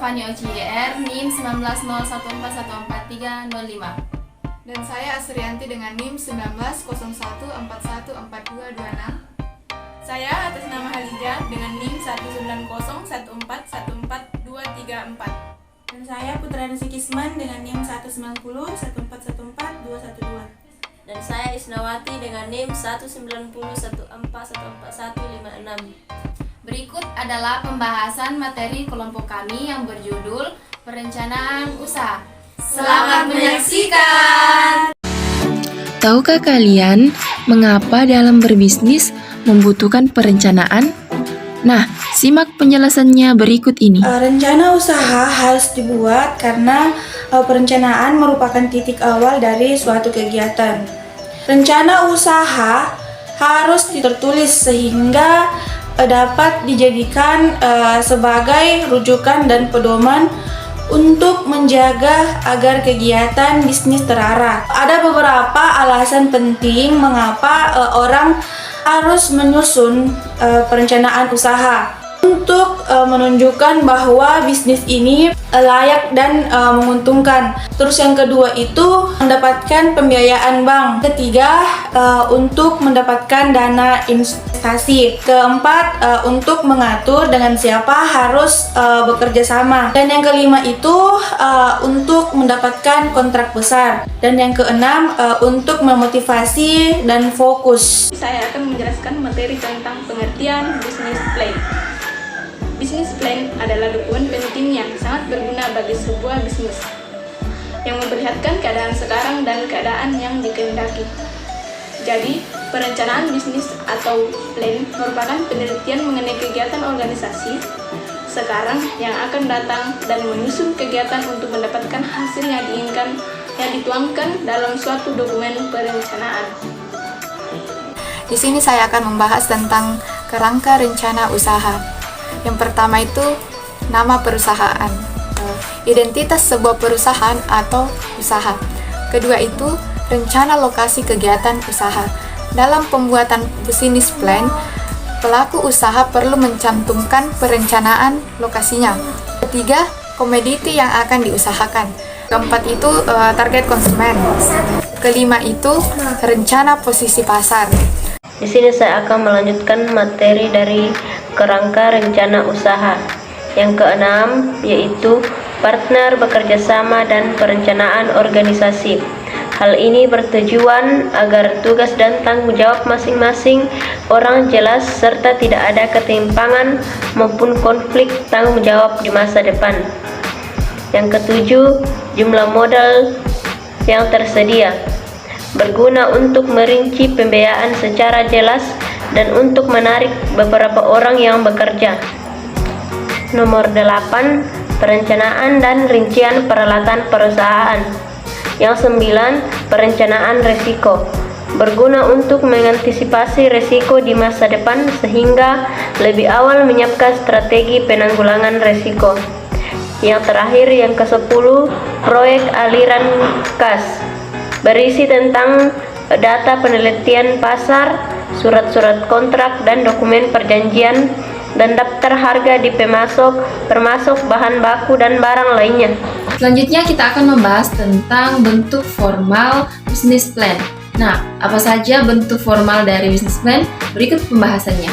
Fani OCDR, NIM 1901414305. Dan saya Asrianti dengan NIM 1901414226. Saya atas nama Halija dengan NIM 190141424. Dan saya Putra Nusi Kisman dengan NIM 19014141212. Dan saya Isnawati dengan NIM 19014144156. Berikut adalah pembahasan materi kelompok kami yang berjudul Perencanaan Usaha. Selamat menyaksikan! Tahukah kalian mengapa dalam berbisnis membutuhkan perencanaan? Nah, simak penjelasannya berikut ini. Rencana usaha harus dibuat karena perencanaan merupakan titik awal dari suatu kegiatan. Rencana usaha harus tertulis sehingga dapat dijadikan sebagai rujukan dan pedoman untuk menjaga agar kegiatan bisnis terarah. Ada beberapa alasan penting mengapa orang harus menyusun perencanaan usaha untuk menunjukkan bahwa bisnis ini layak dan menguntungkan. Terus yang kedua itu mendapatkan pembiayaan bank. Ketiga untuk mendapatkan dana investasi. Keempat untuk mengatur dengan siapa harus bekerja sama. Dan yang kelima itu untuk mendapatkan kontrak besar. Dan yang keenam untuk memotivasi dan fokus. Saya akan menjelaskan materi tentang pengertian business plan. Business plan adalah dokumen penting yang sangat berguna bagi sebuah bisnis yang memperlihatkan keadaan sekarang dan keadaan yang dikehendaki. Jadi, perencanaan bisnis atau plan merupakan penelitian mengenai kegiatan organisasi sekarang yang akan datang dan menyusun kegiatan untuk mendapatkan hasil yang diinginkan yang dituangkan dalam suatu dokumen perencanaan. Di sini saya akan membahas tentang kerangka rencana usaha. Yang pertama itu nama perusahaan, identitas sebuah perusahaan atau usaha. Kedua itu rencana lokasi kegiatan usaha. Dalam pembuatan business plan, pelaku usaha perlu mencantumkan perencanaan lokasinya. Ketiga, komoditi yang akan diusahakan. Keempat itu target konsumen. Kelima itu rencana posisi pasar. Di sini saya akan melanjutkan materi dari kerangka rencana usaha. Yang keenam yaitu partner bekerja sama dan perencanaan organisasi. Hal ini bertujuan agar tugas dan tanggung jawab masing-masing orang jelas serta tidak ada ketimpangan maupun konflik tanggung jawab di masa depan. Yang ketujuh, jumlah modal yang tersedia berguna untuk merinci pembiayaan secara jelas dan untuk menarik beberapa orang yang bekerja. Nomor 8, perencanaan dan rincian peralatan perusahaan. Yang 9, perencanaan risiko. Berguna untuk mengantisipasi risiko di masa depan sehingga lebih awal menyiapkan strategi penanggulangan risiko. Yang terakhir, yang ke-10, proyek aliran kas. Berisi tentang data penelitian pasar, surat-surat kontrak dan dokumen perjanjian, dan daftar harga di pemasok, termasuk bahan baku dan barang lainnya. Selanjutnya kita akan membahas tentang bentuk formal business plan. Nah, apa saja bentuk formal dari business plan? Berikut pembahasannya.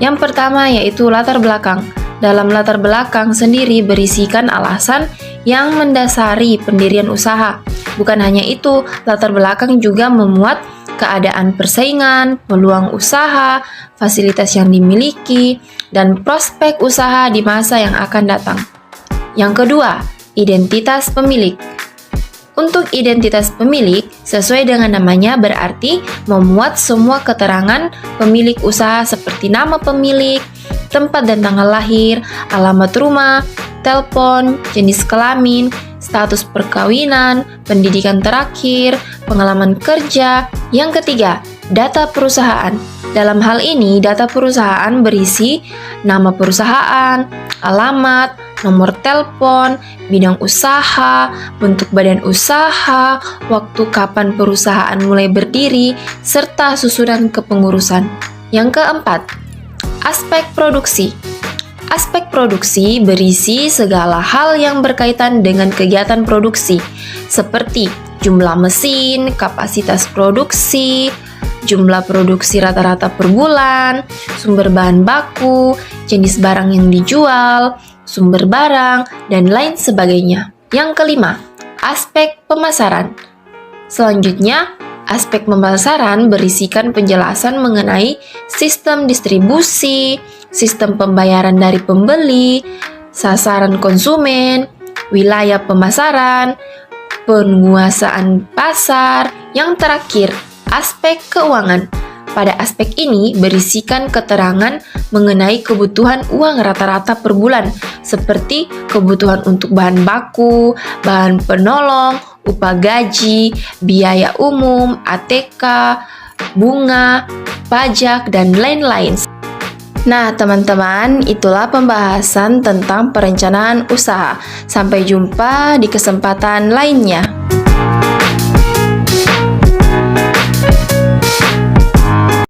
Yang pertama yaitu latar belakang. Dalam latar belakang sendiri berisikan alasan yang mendasari pendirian usaha. Bukan hanya itu, latar belakang juga memuat keadaan persaingan, peluang usaha, fasilitas yang dimiliki, dan prospek usaha di masa yang akan datang. Yang kedua, identitas pemilik. Untuk identitas pemilik, sesuai dengan namanya berarti memuat semua keterangan pemilik usaha seperti nama pemilik, tempat dan tanggal lahir, alamat rumah, telepon, jenis kelamin, status perkawinan, pendidikan terakhir, pengalaman kerja. Yang ketiga, data perusahaan. Dalam hal ini, data perusahaan berisi nama perusahaan, alamat, nomor telepon, bidang usaha, bentuk badan usaha, waktu kapan perusahaan mulai berdiri, serta susunan kepengurusan. Yang keempat, aspek produksi. Aspek produksi berisi segala hal yang berkaitan dengan kegiatan produksi, seperti jumlah mesin, kapasitas produksi, jumlah produksi rata-rata per bulan, sumber bahan baku, jenis barang yang dijual, sumber barang, dan lain sebagainya. Yang kelima, aspek pemasaran. Selanjutnya, aspek pemasaran berisikan penjelasan mengenai sistem distribusi, sistem pembayaran dari pembeli, sasaran konsumen, wilayah pemasaran, penguasaan pasar. Yang terakhir, aspek keuangan. Pada aspek ini berisikan keterangan mengenai kebutuhan uang rata-rata per bulan, seperti kebutuhan untuk bahan baku, bahan penolong, upah gaji, biaya umum, ATK, bunga, pajak, dan lain-lain. Nah, teman-teman, itulah pembahasan tentang perencanaan usaha. Sampai jumpa di kesempatan lainnya.